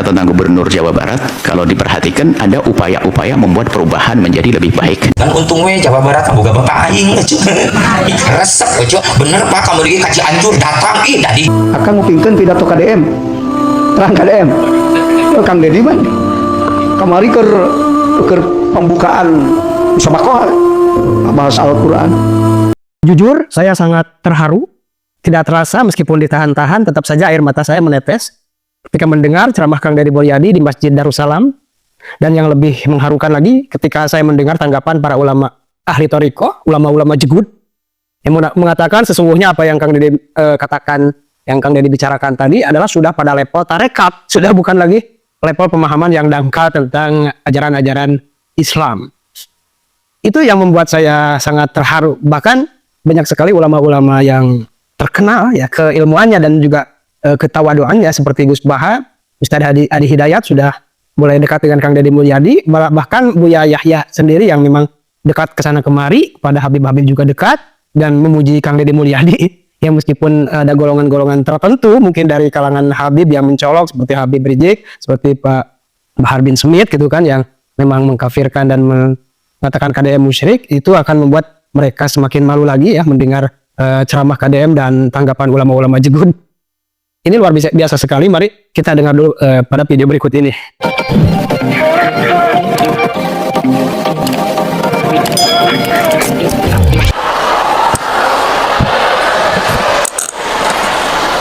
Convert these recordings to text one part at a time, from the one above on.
tentang Gubernur Jawa Barat, kalau diperhatikan ada upaya-upaya membuat perubahan menjadi lebih baik. Kan untungnya Jawa Barat boga bapak aing resep bener Pak, kamu lagi kaji hancur datang tadi akan ngupingkeun pidato KDM terang KDM Kang Deddy man kamari keur pembukaan musabakoh bahas Al-Quran. Jujur, saya sangat terharu. Tidak terasa meskipun ditahan-tahan, tetap saja air mata saya menetes ketika mendengar ceramah Kang Deddy Mulyadi di Masjid Darussalam. Dan yang lebih mengharukan lagi, ketika saya mendengar tanggapan para ulama ahli thariqah, ulama-ulama jegut, yang mengatakan sesungguhnya apa yang Kang Deddy katakan, yang Kang Deddy bicarakan tadi adalah sudah pada level tarekat, sudah bukan lagi level pemahaman yang dangkal tentang ajaran-ajaran Islam. Itu yang membuat saya sangat terharu. Bahkan banyak sekali ulama-ulama yang terkenal ya keilmuannya dan juga ketawaduannya seperti Gus Baha, Ustaz Adi Hidayat sudah mulai dekat dengan Kang Deddy Mulyadi, bahkan Buya Yahya sendiri yang memang dekat kesana kemari, pada Habib-Habib juga dekat dan memuji Kang Deddy Mulyadi yang meskipun ada golongan-golongan tertentu mungkin dari kalangan Habib yang mencolok seperti Habib Rizik, seperti Pak Bahar bin Smith gitu kan yang memang mengkafirkan dan mengatakan KDM musyrik, itu akan membuat mereka semakin malu lagi ya mendengar ceramah KDM dan tanggapan ulama-ulama jegun. Ini luar biasa sekali. Mari kita dengar dulu pada video berikut ini.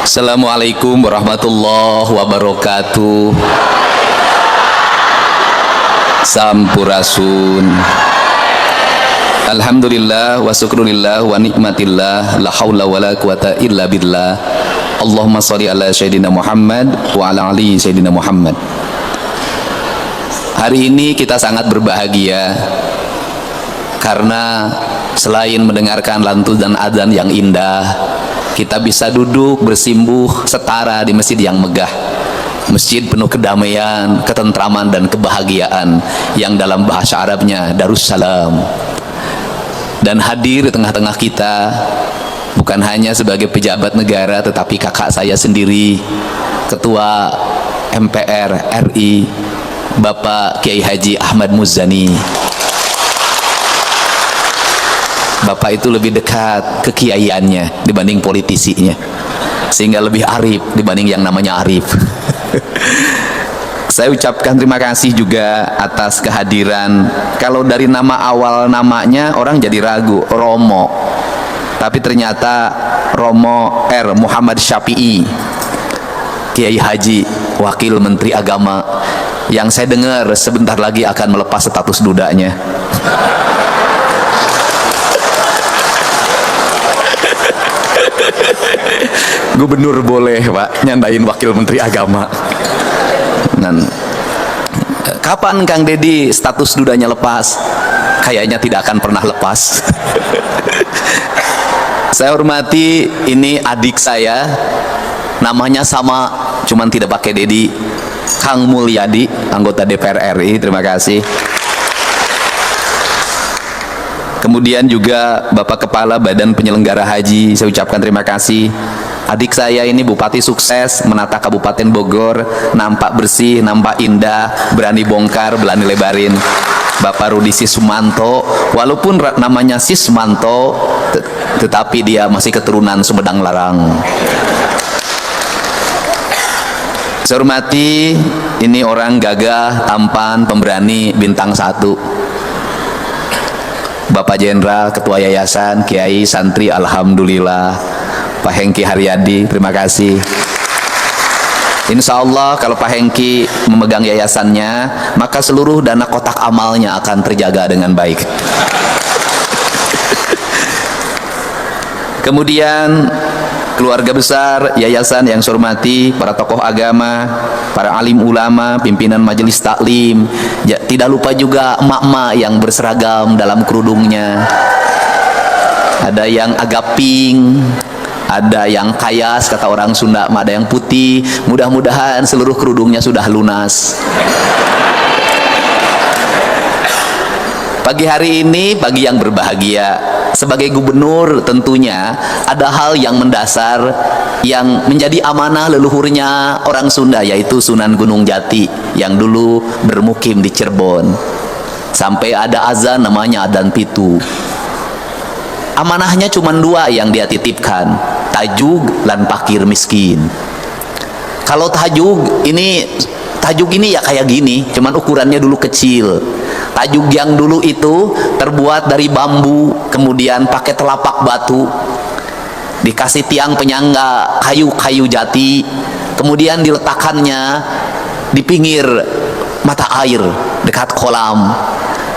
Assalamualaikum warahmatullahi wabarakatuh. Sampurasun. Alhamdulillah wa syukrulillah wa nikmatillah, la haula wa la quwata illa billah. Allahumma sholli ala sayyidina Muhammad wa ala ali sayyidina Muhammad. Hari ini kita sangat berbahagia karena selain mendengarkan lantun dan adzan yang indah, kita bisa duduk bersimbuh setara di masjid yang megah. Masjid penuh kedamaian, ketentraman dan kebahagiaan yang dalam bahasa Arabnya Darussalam. Dan hadir di tengah-tengah kita bukan hanya sebagai pejabat negara, tetapi kakak saya sendiri, Ketua MPR RI, Bapak Kiai Haji Ahmad Muzani. Bapak itu lebih dekat kekiaiannya dibanding politisinya, sehingga lebih arif dibanding yang namanya Arif. Saya ucapkan terima kasih juga atas kehadiran. Kalau dari nama awal namanya orang jadi ragu, Romo, tapi ternyata Romo R. Muhammad Syafi'i, Kiai Haji, Wakil Menteri Agama, yang saya dengar sebentar lagi akan melepas status dudanya. Gubernur boleh Pak nyandain Wakil Menteri Agama. Dan kapan Kang Deddy status dudanya lepas? Kayaknya tidak akan pernah lepas. Saya hormati, ini adik saya, namanya sama, cuman tidak pakai Deddy, Kang Mulyadi, anggota DPR RI. Terima kasih. Kemudian juga Bapak Kepala Badan Penyelenggara Haji, saya ucapkan terima kasih. Adik saya ini bupati sukses, menata Kabupaten Bogor, nampak bersih, nampak indah, berani bongkar, berani lebarin. Bapak Rudi Sismanto, walaupun namanya Sismanto, tetapi dia masih keturunan Sumedang Larang. Saya hormati, ini orang gagah, tampan, pemberani, bintang 1. Bapak Jenderal, Ketua Yayasan, Kiai, Santri, Alhamdulillah. Pak Hengki Haryadi, terima kasih. Insya Allah kalau Pak Hengki memegang yayasannya, maka seluruh dana kotak amalnya akan terjaga dengan baik. Kemudian keluarga besar yayasan yang saya hormati, para tokoh agama, para alim ulama, pimpinan majelis taklim, tidak lupa juga emak-emak yang berseragam dalam kerudungnya. Ada yang agak pink, ada yang kayas, kata orang Sunda, ada yang putih. Mudah-mudahan seluruh kerudungnya sudah lunas. Pagi hari ini pagi yang berbahagia. sebagai gubernur tentunya ada hal yang mendasar yang menjadi amanah leluhurnya orang Sunda, yaitu Sunan Gunung Jati yang dulu bermukim di Cirebon. Sampai ada azan namanya adzan pitu. Amanahnya cuma dua yang dia titipkan, tajuk dan fakir miskin. Kalau tajuk ini ya kayak gini, cuman ukurannya dulu kecil. Tajuk yang dulu itu terbuat dari bambu, kemudian pakai telapak batu, dikasih tiang penyangga kayu jati, kemudian diletakkannya di pinggir mata air dekat kolam.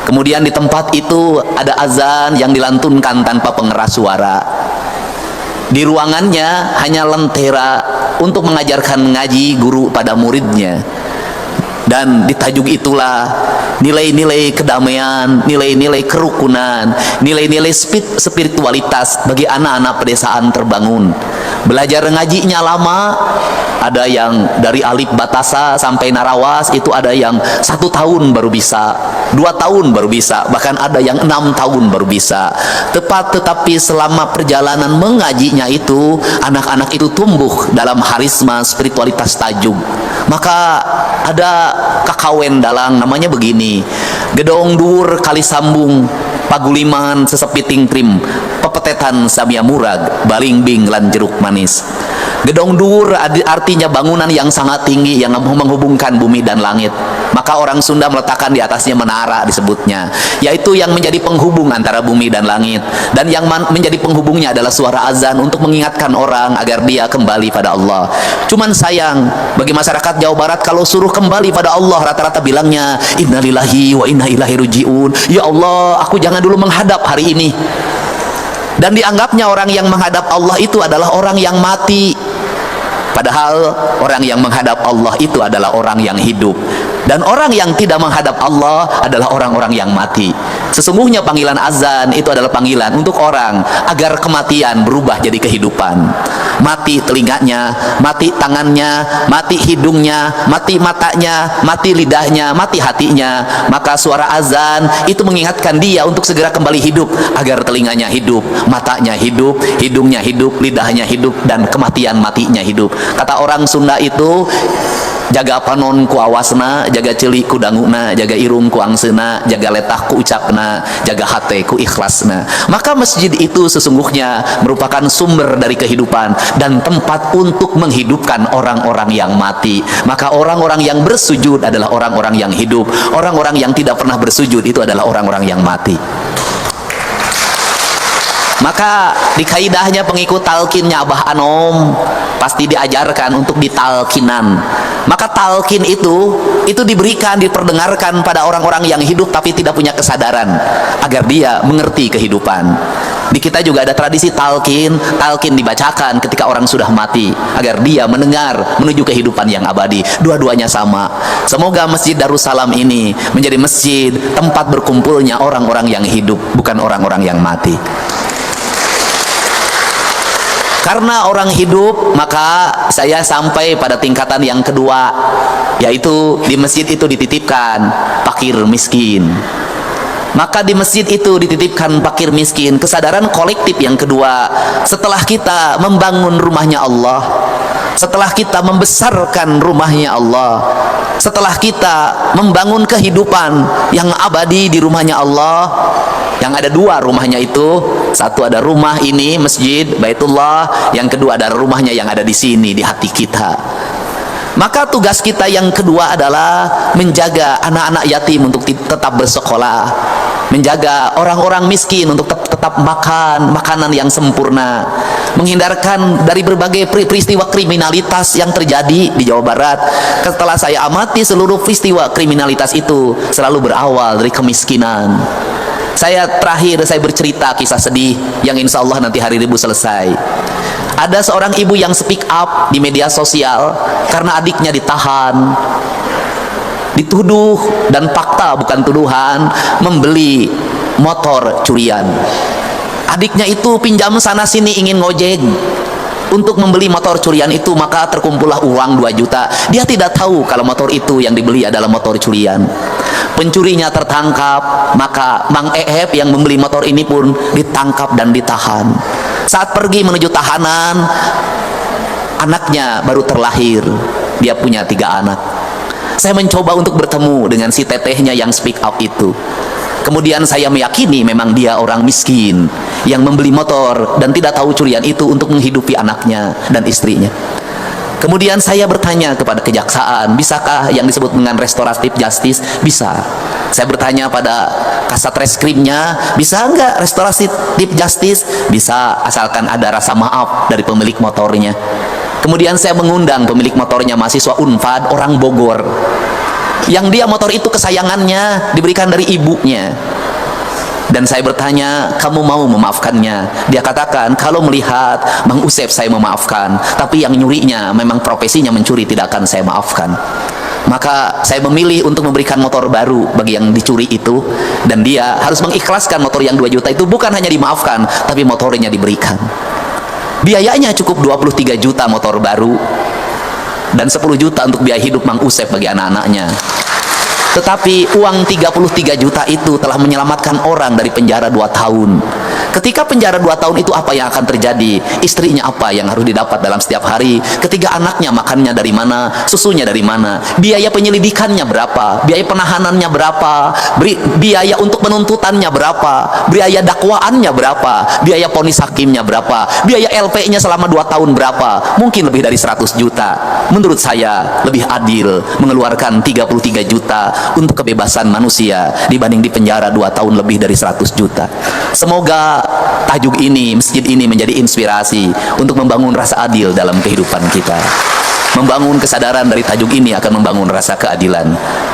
Kemudian di tempat itu ada azan yang dilantunkan tanpa pengeras suara. Di ruangannya hanya lentera untuk mengajarkan ngaji guru pada muridnya. Dan di tajuk itulah nilai-nilai kedamaian, nilai-nilai kerukunan, nilai-nilai spiritualitas bagi anak-anak pedesaan terbangun. Belajar ngajinya lama, ada yang dari alif batasa sampai narawas, itu ada yang 1 tahun baru bisa, 2 tahun baru bisa, bahkan ada yang 6 tahun baru bisa. Tetapi selama perjalanan mengajinya itu, anak-anak itu tumbuh dalam harisma spiritualitas tajuk. Maka ada kakawen dalang namanya begini, gedong dur kali sambung paguliman sesepiting trim pepetetan samia murag baling bing lan jeruk manis. Gedong dur artinya bangunan yang sangat tinggi yang menghubungkan bumi dan langit. Maka orang Sunda meletakkan di atasnya menara disebutnya, yaitu yang menjadi penghubung antara bumi dan langit. Dan yang menjadi penghubungnya adalah suara azan untuk mengingatkan orang agar dia kembali pada Allah. Cuman sayang bagi masyarakat Jawa Barat, kalau suruh kembali pada Allah rata-rata bilangnya innalillahi wa inna ilaihi rajiun. Ya Allah, aku jangan dulu menghadap hari ini. Dan dianggapnya orang yang menghadap Allah itu adalah orang yang mati. Padahal orang yang menghadap Allah itu adalah orang yang hidup. Dan orang yang tidak menghadap Allah adalah orang-orang yang mati. Sesungguhnya panggilan azan itu adalah panggilan untuk orang agar kematian berubah jadi kehidupan. Mati telinganya, mati tangannya, mati hidungnya, mati matanya, mati lidahnya, mati hatinya. Maka suara azan itu mengingatkan dia untuk segera kembali hidup, agar telinganya hidup, matanya hidup, hidungnya hidup, lidahnya hidup, dan kematian matinya hidup. Kata orang Sunda itu, jaga panon ku awasna, jaga ceuli ku danguna, jaga irung ku angsena, jaga letah ku ucapna, jaga hate ku ikhlasna. Maka masjid itu sesungguhnya merupakan sumber dari kehidupan dan tempat untuk menghidupkan orang-orang yang mati. Maka orang-orang yang bersujud adalah orang-orang yang hidup. Orang-orang yang tidak pernah bersujud itu adalah orang-orang yang mati. Maka di kaidahnya pengikut talkinnya Abah Anom pasti diajarkan untuk ditalkinan. Maka talkin itu diberikan, diperdengarkan pada orang-orang yang hidup tapi tidak punya kesadaran, agar dia mengerti kehidupan. Di kita juga ada tradisi talkin dibacakan ketika orang sudah mati, agar dia mendengar menuju kehidupan yang abadi. Dua-duanya sama. Semoga Masjid Darussalam ini menjadi masjid tempat berkumpulnya orang-orang yang hidup, bukan orang-orang yang mati. Karena orang hidup, maka saya sampai pada tingkatan yang kedua, yaitu di masjid itu dititipkan fakir miskin. Maka di masjid itu dititipkan fakir miskin, kesadaran kolektif yang kedua. Setelah kita membangun rumahnya Allah, setelah kita membesarkan rumahnya Allah, setelah kita membangun kehidupan yang abadi di rumahnya Allah, yang ada dua rumahnya itu, satu ada rumah ini masjid Baitullah, yang kedua ada rumahnya yang ada di sini di hati kita. Maka tugas kita yang kedua adalah menjaga anak-anak yatim untuk tetap bersekolah, menjaga orang-orang miskin untuk tetap makan makanan yang sempurna, menghindarkan dari berbagai peristiwa kriminalitas yang terjadi di Jawa Barat. Setelah saya amati, seluruh peristiwa kriminalitas itu selalu berawal dari kemiskinan. Saya bercerita kisah sedih yang insya Allah nanti hari Rabu selesai. Ada seorang ibu yang speak up di media sosial karena adiknya ditahan, dituduh, dan fakta bukan tuduhan, membeli motor curian. Adiknya itu pinjam sana sini ingin ngojek, untuk membeli motor curian itu, maka terkumpullah uang 2 juta. Dia tidak tahu kalau motor itu yang dibeli adalah motor curian. Pencurinya tertangkap, maka Mang Ehep yang membeli motor ini pun ditangkap dan ditahan. Saat pergi menuju tahanan, anaknya baru terlahir. Dia punya 3 anak. Saya mencoba untuk bertemu dengan si tetehnya yang speak up itu. Kemudian saya meyakini memang dia orang miskin yang membeli motor dan tidak tahu curian itu untuk menghidupi anaknya dan istrinya. Kemudian saya bertanya kepada kejaksaan, bisakah yang disebut dengan restoratif justice? Bisa. Saya bertanya pada kasat reskrimnya, bisa enggak restoratif justice? Bisa, asalkan ada rasa maaf dari pemilik motornya. Kemudian saya mengundang pemilik motornya, mahasiswa Unpad, orang Bogor, yang dia motor itu kesayangannya, diberikan dari ibunya. Dan saya bertanya, kamu mau memaafkannya? Dia katakan, kalau melihat Mang Usep saya memaafkan, tapi yang nyurinya memang profesinya mencuri, tidak akan saya maafkan. Maka saya memilih untuk memberikan motor baru bagi yang dicuri itu, dan dia harus mengikhlaskan motor yang 2 juta itu, bukan hanya dimaafkan, tapi motornya diberikan. Biayanya cukup 23 juta motor baru, dan 10 juta untuk biaya hidup Mang Usep bagi anak-anaknya. Tetapi uang 33 juta itu telah menyelamatkan orang dari penjara 2 tahun. Ketika penjara 2 tahun itu apa yang akan terjadi? Istrinya apa yang harus didapat dalam setiap hari? Ketiga anaknya makannya dari mana? Susunya dari mana? Biaya penyelidikannya berapa? Biaya penahanannya berapa? Biaya untuk penuntutannya berapa? Biaya dakwaannya berapa? Biaya vonis hakimnya berapa? Biaya LP-nya selama 2 tahun berapa? Mungkin lebih dari 100 juta. Menurut saya lebih adil mengeluarkan 33 juta untuk kebebasan manusia dibanding di penjara 2 tahun lebih dari 100 juta. Semoga tajuk ini, masjid ini menjadi inspirasi untuk membangun rasa adil dalam kehidupan kita. Membangun kesadaran dari tajuk ini akan membangun rasa keadilan,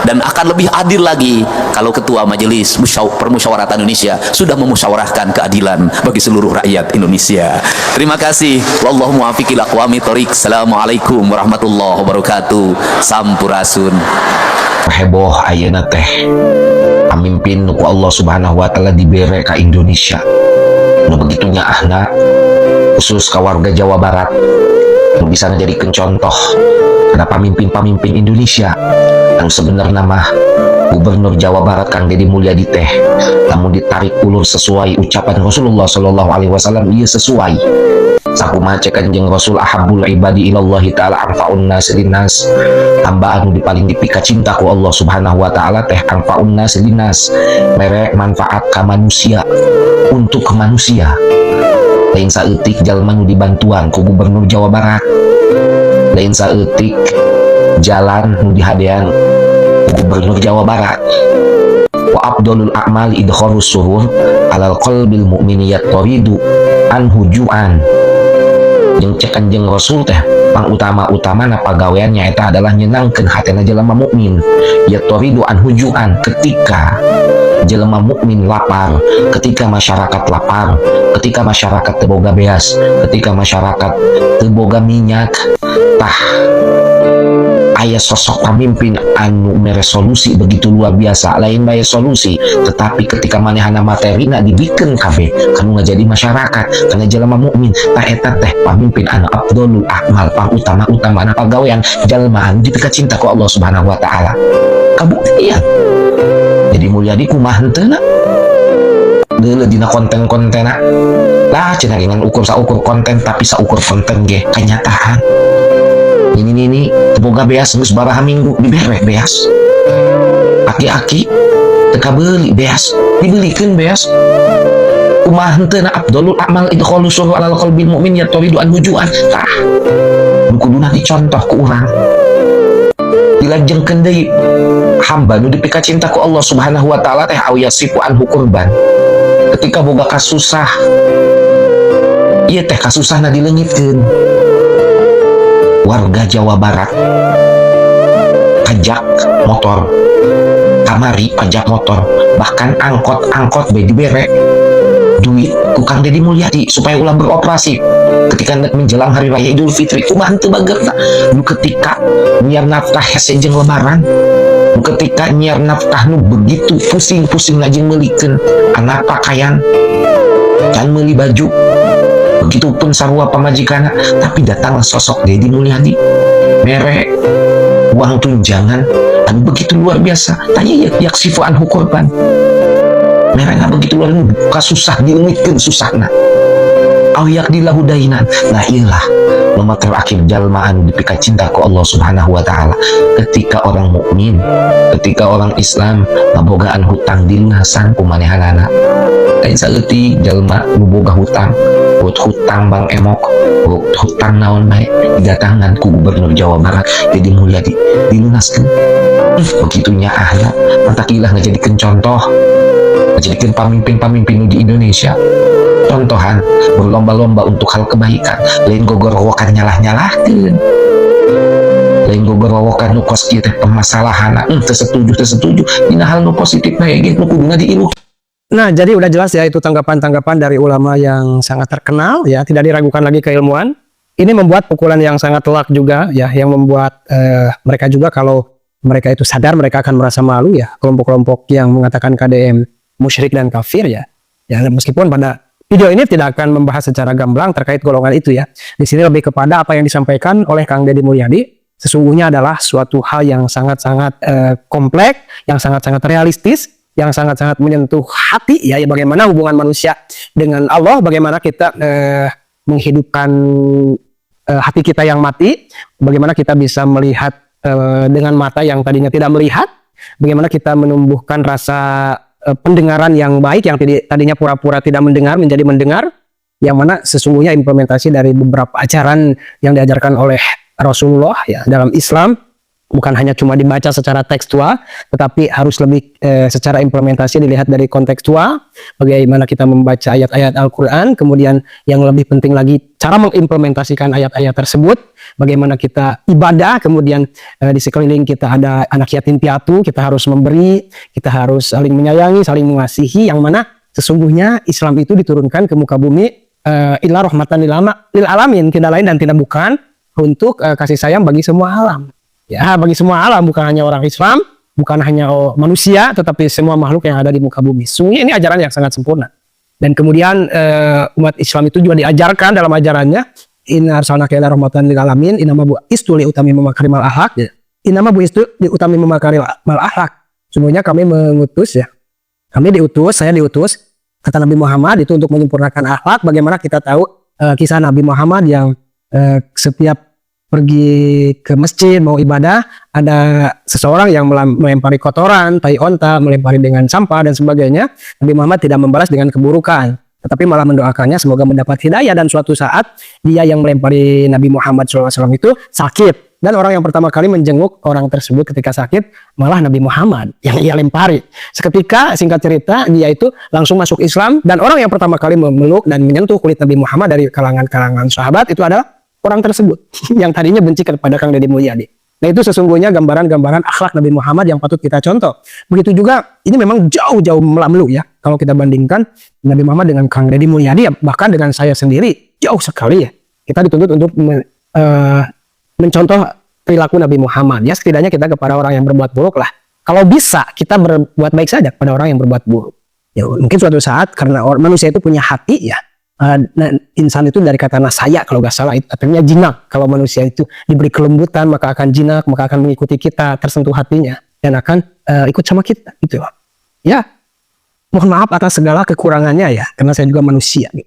dan akan lebih adil lagi kalau Ketua Majelis Permusyawaratan Indonesia sudah memusyawarahkan keadilan bagi seluruh rakyat Indonesia. Terima kasih. Wallahu muwaffiq ila aqwamit thoriq. Assalamualaikum warahmatullahi wabarakatuh. Sampurasun. Heboh ayeuna teh pamimpin ku Allah Subhanahu wa taala dibere ka Indonesia. Nu begitunya ahna khusus ka warga Jawa Barat nu bisa dijadikeun contoh ada pamimpin-pamimpin Indonesia yang sebenarnya mah Gubernur Jawa Barat Kang Deddy Mulyadi teh namun ditarik ulur sesuai ucapan Rasulullah sallallahu alaihi wasallam, ieu sesuai sakumaha cek Kanjeng Rasul, ahabbul ibadi ilallahi ta'ala anfa'un nas linnas, hamba anu paling dipika cinta ku Allah Subhanahu wa taala teh anfa'un nas linnas, mere manfaat ka manusia, untuk ke manusia. Lain saeutik jalma nu dibantuan ku Gubernur Jawa Barat, lain saeutik jalan nu dihadean ku Gubernur Jawa Barat. Wa afdalul a'mali idkharus surur alal qalbil mu'mini yatoridu anhu ju'an. Jeung cek Kanjeng Rasul teh pang utama pagaweannya eta adalah nyenangkeun hatena jelema mukmin, yatoridu anhu ju'an, ketika jelema mukmin lapar, ketika masyarakat lapar, ketika masyarakat teu boga beas, ketika masyarakat teu boga minyak, tah aya sosok pemimpin anu meresolusi begitu luar biasa. Lain bae solusi, tetapi ketika manehana materina dibikeun kabeh kanu ngajadi masyarakat kana jelema mukmin, tah eta teh pemimpin anu afdalul a'mal, pang utama-utamana pagawean jalma anu dipika cinta ku Allah Subhanahu wa taala. Kabuktian jadi Mulyadi kumaha henteu deuleu dina konten-kontena lah cenah dengan saukur konten, tapi saukur konten ge kenyataan. Ini boga beas geus baraha minggu dibere beas, aki-aki teka beli beas, dibelikeun beas. Kumaha henteu na afdalul a'mal idkhalus surur alal qalbil mu'min yaturidu an hujuan. Tah nu kuduna dicontoh ku urang, dilajengkeun deui hamba nu dipika cinta ku Allah Subhanahu wa taala teh awyasifu anhu qurban, ketika boga kasusah ieu teh kasusahna dileungitkeun. Warga Jawa Barat pajak motor, kamari pajak motor, bahkan angkot be dibere duit ku Kang Deddy Mulyadi supaya ulah beroperasi ketika menjelang hari raya Idul Fitri. Kumaha teu bagerna nu ketika nyiar nafkah hese jeung lebaran, nu ketika nyiar nafkah nu begitu pusing-pusing lajeng meulikeun anak pakaian can meuli baju, Begitupun sarua pamajikan, tapi datanglah sosok Deddy Mulyadi merek uang tunjangan anu begitu luar biasa. Tanya yak sifu anhu korban merek begitu luar buka susah diumitkan susahna awiyak dilahudainan. Nah iyalah nomor terakhir jalma anu dipika cinta ku Allah subhanahu wa ta'ala. Ketika orang mukmin, ketika orang Islam ngabogaan hutang dilunasan kumanehanana. Lain saeutik jalma boga hutang, hutang Bang Emok, hutang naon bae didatangan ku Gubernur Jawa Barat Deddy Mulyadi dilunaskeun. Begitunya ahna mantakilah ngajadikeun contoh, ngajadikeun pamimpin-pamimpin di Indonesia contohan berlomba-lomba untuk hal kebaikan. Lain gogor wawakan nyalah-nyalahkeun, lain gogor wawakan nu kos kieu teh permasalahan teu setuju dina hal nu positif bae ge nu kuduna diiluh. Nah, jadi udah jelas ya itu tanggapan-tanggapan dari ulama yang sangat terkenal ya, tidak diragukan lagi keilmuan. Ini membuat pukulan yang sangat telak juga ya, yang membuat mereka juga kalau mereka itu sadar mereka akan merasa malu ya, kelompok-kelompok yang mengatakan KDM musyrik dan kafir ya. Ya meskipun pada video ini tidak akan membahas secara gamblang terkait golongan itu ya. Di sini lebih kepada apa yang disampaikan oleh Kang Deddy Mulyadi sesungguhnya adalah suatu hal yang sangat-sangat kompleks, yang sangat-sangat realistis, yang sangat-sangat menyentuh hati ya, bagaimana hubungan manusia dengan Allah, bagaimana kita menghidupkan hati kita yang mati, bagaimana kita bisa melihat dengan mata yang tadinya tidak melihat, bagaimana kita menumbuhkan rasa pendengaran yang baik yang tadinya pura-pura tidak mendengar menjadi mendengar, yang mana sesungguhnya implementasi dari beberapa ajaran yang diajarkan oleh Rasulullah ya dalam Islam bukan hanya cuma dibaca secara tekstual, tetapi harus lebih secara implementasi dilihat dari kontekstual, bagaimana kita membaca ayat-ayat Al-Quran, kemudian yang lebih penting lagi cara mengimplementasikan ayat-ayat tersebut, bagaimana kita ibadah, kemudian di sekeliling kita ada anak yatim piatu, kita harus memberi, kita harus saling menyayangi, saling mengasihi, yang mana sesungguhnya Islam itu diturunkan ke muka bumi illa rahmatan lil alamin, tidak lain dan tidak bukan untuk kasih sayang bagi semua alam. Ya, bagi semua alam, bukan hanya orang Islam, bukan hanya manusia, tetapi semua makhluk yang ada di muka bumi. Sungguhnya ini ajaran yang sangat sempurna. Dan kemudian umat Islam itu juga diajarkan dalam ajarannya, inna arsalnaka ila rahmatan lil alamin, inama bu'istu li utami makarimal akhlaq. Inama bu'istu li utami makarimal akhlaq. Sungguhnya kami mengutus ya. Kami diutus, saya diutus kata Nabi Muhammad itu untuk menyempurnakan akhlak. Bagaimana kita tahu kisah Nabi Muhammad yang setiap pergi ke masjid mau ibadah, ada seseorang yang melempari kotoran, tai onta, melempari dengan sampah dan sebagainya. Nabi Muhammad tidak membalas dengan keburukan, tetapi malah mendoakannya semoga mendapat hidayah. Dan suatu saat dia yang melempari Nabi Muhammad SAW itu sakit, dan orang yang pertama kali menjenguk orang tersebut ketika sakit malah Nabi Muhammad yang ia lempari. Seketika singkat cerita dia itu langsung masuk Islam, dan orang yang pertama kali memeluk dan menyentuh kulit Nabi Muhammad dari kalangan sahabat itu adalah orang tersebut yang tadinya benci kepada Kang Deddy Mulyadi. Nah itu sesungguhnya gambaran-gambaran akhlak Nabi Muhammad yang patut kita contoh. Begitu juga ini memang jauh-jauh melamlu ya. Kalau kita bandingkan Nabi Muhammad dengan Kang Deddy Mulyadi, bahkan dengan saya sendiri jauh sekali ya. Kita dituntut untuk mencontoh perilaku Nabi Muhammad. Ya setidaknya kita kepada orang yang berbuat buruk lah. Kalau bisa kita berbuat baik saja kepada orang yang berbuat buruk. Ya mungkin suatu saat karena manusia itu punya hati ya. Insan itu dari kata nasaya kalau gak salah, itu artinya jinak. Kalau manusia itu diberi kelembutan maka akan jinak, maka akan mengikuti kita, tersentuh hatinya dan akan ikut sama kita gitu. Ya mohon maaf atas segala kekurangannya ya, karena saya juga manusia gitu.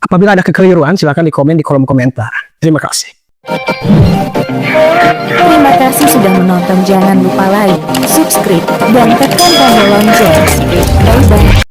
Apabila ada kekeliruan silakan di kolom komentar. Terima kasih. Terima kasih sudah menonton. Jangan lupa like, subscribe, dan tekan tombol lonceng. Bye bye.